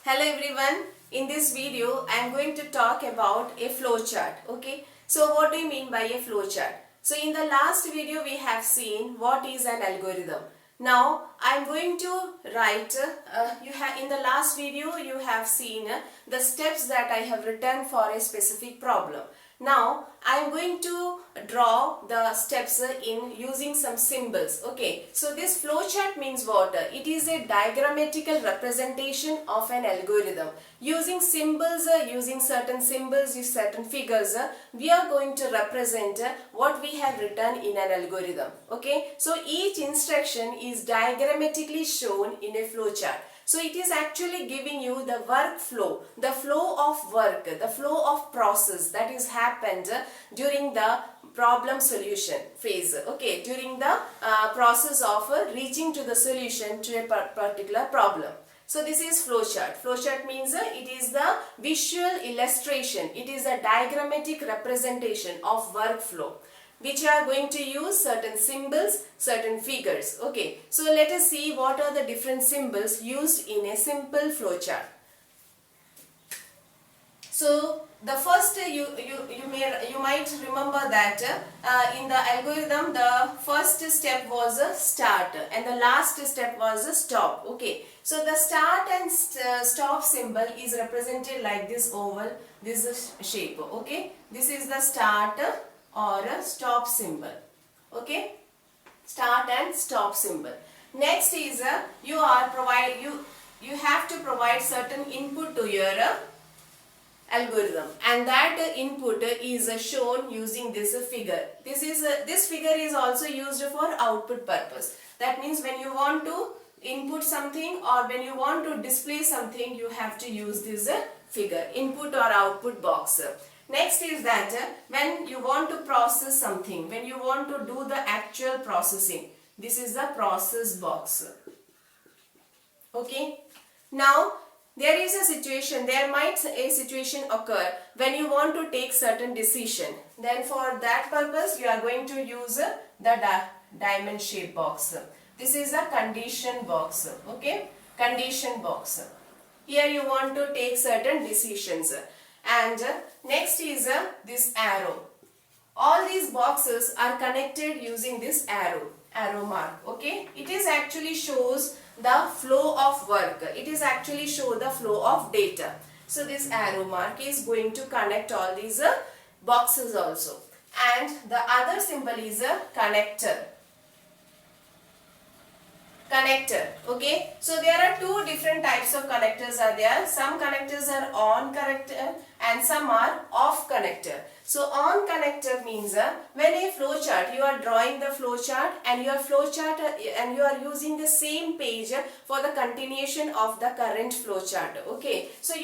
Hello everyone. In this video, I am going to talk about a flowchart. Okay. So what do you mean by a flowchart? So in the last video, we have seen what is an algorithm. Now I am going to write. In the last video you have seen the steps that I have written for a specific problem. Now I am going to draw the steps in using some symbols. Okay, so this flowchart means what? It is a diagrammatical representation of an algorithm. Using symbols, using certain symbols, certain figures, we are going to represent what we have written in an algorithm. Okay, so each instruction is diagrammatically shown in a flowchart. So it is actually giving you the workflow, the flow of work, the flow of process that is happened during the problem solution phase. Okay, during the process of reaching to the solution to a particular problem. So this is flowchart. Flowchart means it is the visual illustration. It is a diagrammatic representation of workflow, which are going to use certain symbols, certain figures. Okay, so let us see what are the different symbols used in a simple flowchart. So the first you might remember that in the algorithm the first step was a start and the last step was a stop. Okay, so the start and stop symbol is represented like this oval, this shape. Okay, this is the start or a stop symbol. Okay, start and stop symbol. Next is you have to provide certain input to your algorithm, and that input is shown using this figure. This figure is also used for output purpose. That means when you want to input something or when you want to display something, you have to use this figure, input or output box. Next is that when you want to process something, when you want to do the actual processing, this is the process box. Okay, now there might a situation occur when you want to take certain decision. Then for that purpose you are going to use the diamond shape box. This is a condition box. Okay, condition box. Here you want to take certain decisions. And next is this arrow. All these boxes are connected using this arrow mark. Okay, it is actually shows the flow of work. It is actually show the flow of data. So this arrow mark is going to connect all these boxes also. And the other symbol is a connector. Connector. Okay, so there are two different types of connectors are there. Some connectors are on connector and some are off connector. So on connector means when a flowchart, you are drawing the flowchart and your flowchart and you are using the same page for the continuation of the current flowchart. Okay, so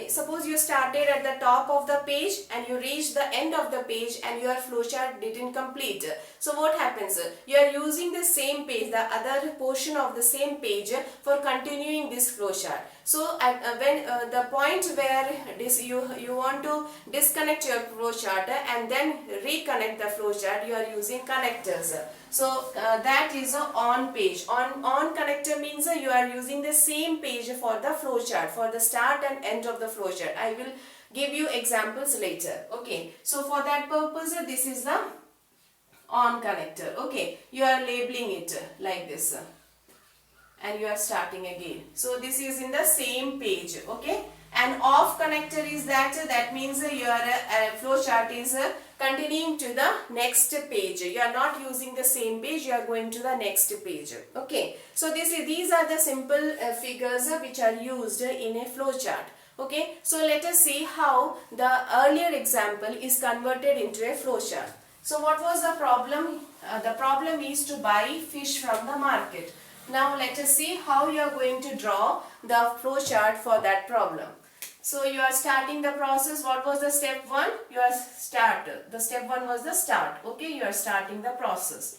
suppose you started at the top of the page and you reached the end of the page and your flowchart didn't complete. So what happens? You are using the same page, the other portion of the same page for continuing this flowchart. So when the point where you want to disconnect your flowchart and then reconnect the flowchart, you are using connectors. So that is on page. On connector means you are using the same page for the flowchart, for the start and end of the flowchart. I will give you examples later. Okay, so for that purpose this is the on connector. Okay, you are labeling it like this. And you are starting again. So this is in the same page. Okay, and off connector is that means your flowchart is continuing to the next page. You are not using the same page, you are going to the next page. Okay, so these are the simple figures which are used in a flowchart. Okay, so let us see how the earlier example is converted into a flowchart. So what was the problem? The problem is to buy fish from the market. Now let us see how you are going to draw the flowchart for that problem. So you are starting the process. What was the step 1? The step 1 was the start. Okay, you are starting the process.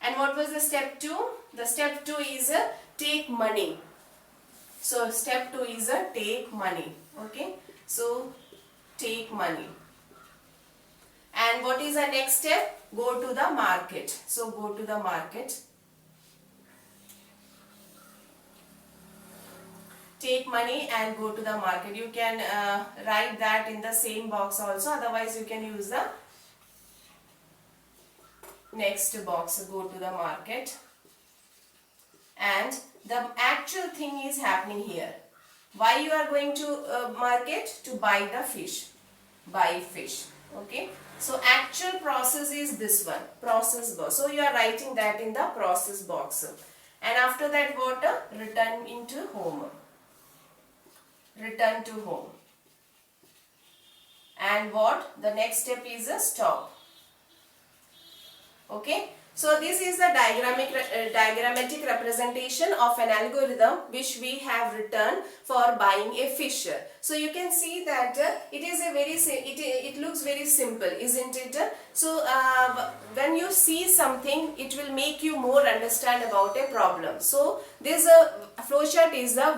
And what was the step 2? The step 2 is take money. So step 2 is take money. Okay, so take money. And what is the next step? Go to the market. So go to the market. take money and go to the market. You can write that in the same box also, otherwise you can use the next box, go to the market. And the actual thing is happening here. Why you are going to market? To buy the fish. Buy fish. Okay. So actual process is this one. Process box. So you are writing that in the process box. And after that what? Return into home. Return to home. And what? The next step is a stop. Okay. So this is the diagrammatic representation of an algorithm which we have written for buying a fish. So you can see that it is a very it looks very simple, isn't it? So when you see something, it will make you more understand about a problem. So this flowchart is the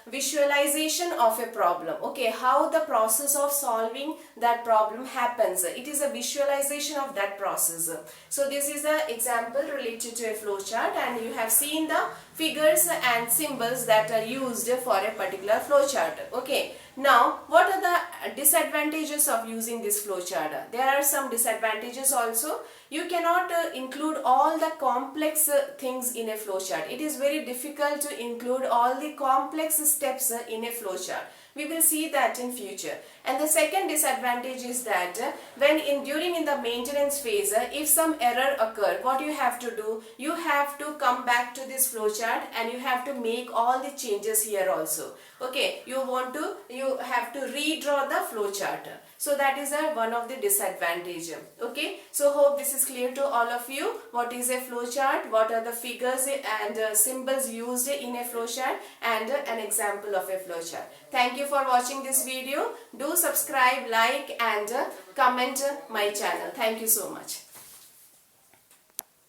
visualization of a problem. Okay, how the process of solving that problem happens. It is a visualization of that process. So this is an example related to a flowchart, and you have seen the figures and symbols that are used for a particular flowchart. Okay. Now, what are the disadvantages of using this flowchart? There are some disadvantages also. You cannot include all the complex things in a flowchart. It is very difficult to include all the complex steps in a flowchart. We will see that in future. And the second disadvantage is that during the maintenance phase, if some error occur, what you have to do? You have to come back to this flowchart and you have to make all the changes here also. Okay, you have to redraw the flowchart. So that is one of the disadvantage. Okay, so hope this is clear to all of you. What is a flowchart? What are the figures and symbols used in a flowchart, and an example of a flowchart. Thank you for watching this video. Do subscribe, like and comment my channel. Thank you so much.